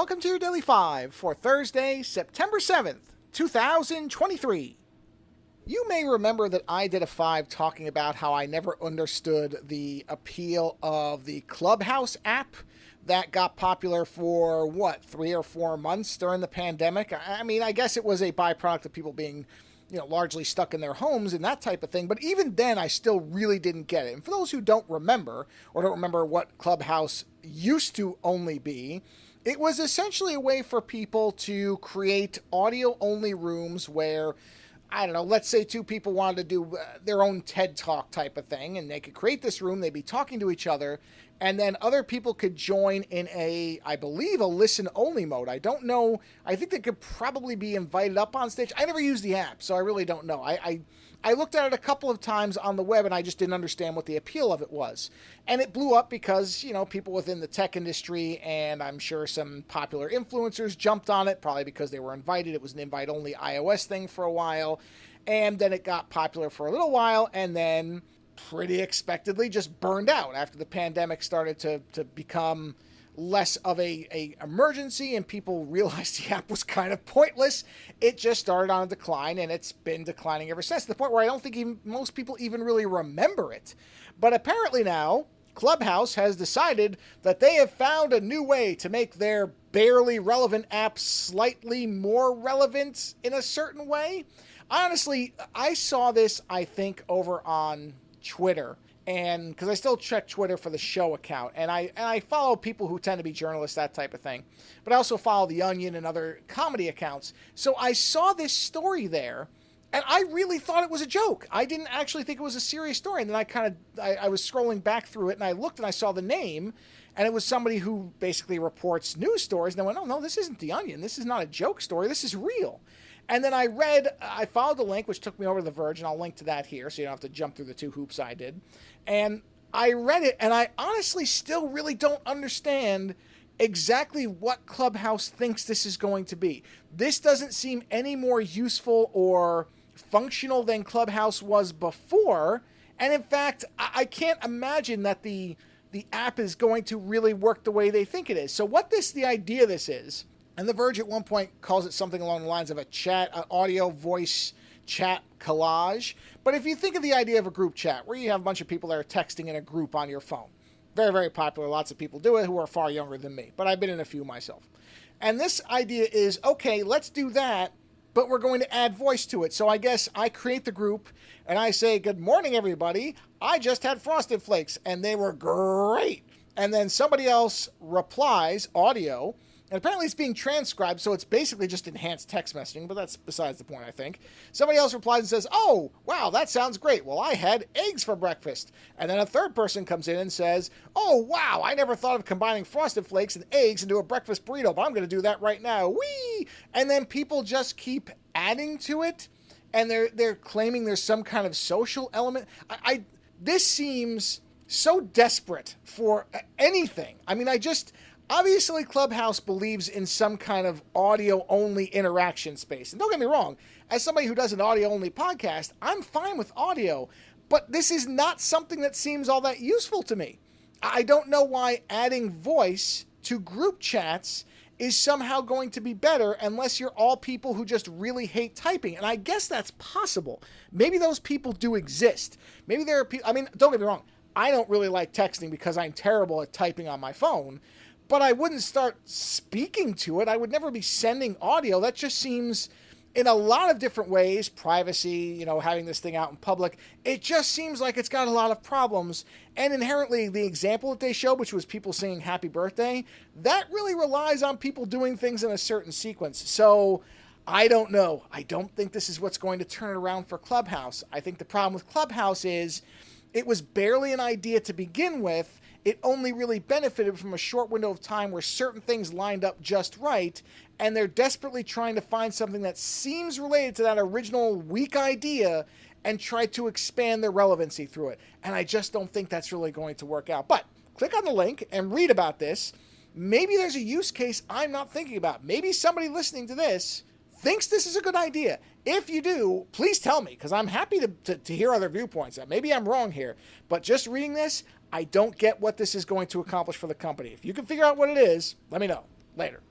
Welcome to your Daily 5 for Thursday, September 7th, 2023. You may remember that I did a 5 talking about how I never understood the appeal of the Clubhouse app that got popular for, 3 or 4 months during the pandemic. I mean, I guess it was a byproduct of people being, largely stuck in their homes and that type of thing. But even then, I still really didn't get it. And for those who don't remember, or don't remember what Clubhouse used to only be, it was essentially a way for people to create audio-only rooms where, I don't know, let's say 2 people wanted to do their own TED Talk type of thing, and they could create this room, they'd be talking to each other, and then other people could join in I believe, a listen-only mode. I don't know. I think they could probably be invited up on stage. I never used the app, so I really don't know. I looked at it a couple of times on the web, and I just didn't understand what the appeal of it was. And it blew up because, people within the tech industry, and I'm sure some popular influencers jumped on it, probably because they were invited. It was an invite-only iOS thing for a while, and then it got popular for a little while, and then pretty expectedly just burned out after the pandemic started to become less of a emergency and people realized the app was kind of pointless. It just started on a decline, and it's been declining ever since, to the point where I don't think most people even really remember it. But apparently now, Clubhouse has decided that they have found a new way to make their barely relevant app slightly more relevant in a certain way. Honestly, I saw this, I think, over on Twitter, and because I still check Twitter for the show account, and I follow people who tend to be journalists, that type of thing, but I also follow The Onion and other comedy accounts. So I saw this story there, and I really thought it was a joke. I didn't actually think it was a serious story, and then I was scrolling back through it, and I looked and I saw the name, and it was somebody who basically reports news stories, and I went, oh no, this isn't The Onion, this is not a joke story, this is real. And then I followed the link, which took me over to The Verge, and I'll link to that here so you don't have to jump through the 2 hoops I did. And I read it, and I honestly still really don't understand exactly what Clubhouse thinks this is going to be. This doesn't seem any more useful or functional than Clubhouse was before. And in fact, I can't imagine that the app is going to really work the way they think it is. So the idea of this is, and The Verge at one point calls it something along the lines of an audio voice chat collage. But if you think of the idea of a group chat, where you have a bunch of people that are texting in a group on your phone, very, very popular. Lots of people do it who are far younger than me, but I've been in a few myself. And this idea is, okay, let's do that, but we're going to add voice to it. So I guess I create the group, and I say, good morning, everybody. I just had Frosted Flakes, and they were great. And then somebody else replies, audio, and apparently it's being transcribed, so it's basically just enhanced text messaging, but that's besides the point, I think. Somebody else replies and says, oh, wow, that sounds great. Well, I had eggs for breakfast. And then a third person comes in and says, oh, wow, I never thought of combining Frosted Flakes and eggs into a breakfast burrito, but I'm going to do that right now. Whee! And then people just keep adding to it, and they're claiming there's some kind of social element. This seems so desperate for anything. I mean, obviously, Clubhouse believes in some kind of audio-only interaction space. And don't get me wrong, as somebody who does an audio-only podcast, I'm fine with audio, but this is not something that seems all that useful to me. I don't know why adding voice to group chats is somehow going to be better unless you're all people who just really hate typing. And I guess that's possible. Maybe those people do exist. Maybe there are people, don't get me wrong, I don't really like texting because I'm terrible at typing on my phone, but I wouldn't start speaking to it. I would never be sending audio. That just seems, in a lot of different ways, privacy, having this thing out in public, it just seems like it's got a lot of problems. And inherently, the example that they showed, which was people singing happy birthday, that really relies on people doing things in a certain sequence. So I don't know. I don't think this is what's going to turn it around for Clubhouse. I think the problem with Clubhouse is it was barely an idea to begin with. It only really benefited from a short window of time where certain things lined up just right, and they're desperately trying to find something that seems related to that original weak idea and try to expand their relevancy through it. And I just don't think that's really going to work out. But click on the link and read about this. Maybe there's a use case I'm not thinking about. Maybe somebody listening to this thinks this is a good idea. If you do, please tell me, because I'm happy to hear other viewpoints. Maybe I'm wrong here, but just reading this, I don't get what this is going to accomplish for the company. If you can figure out what it is, let me know. Later.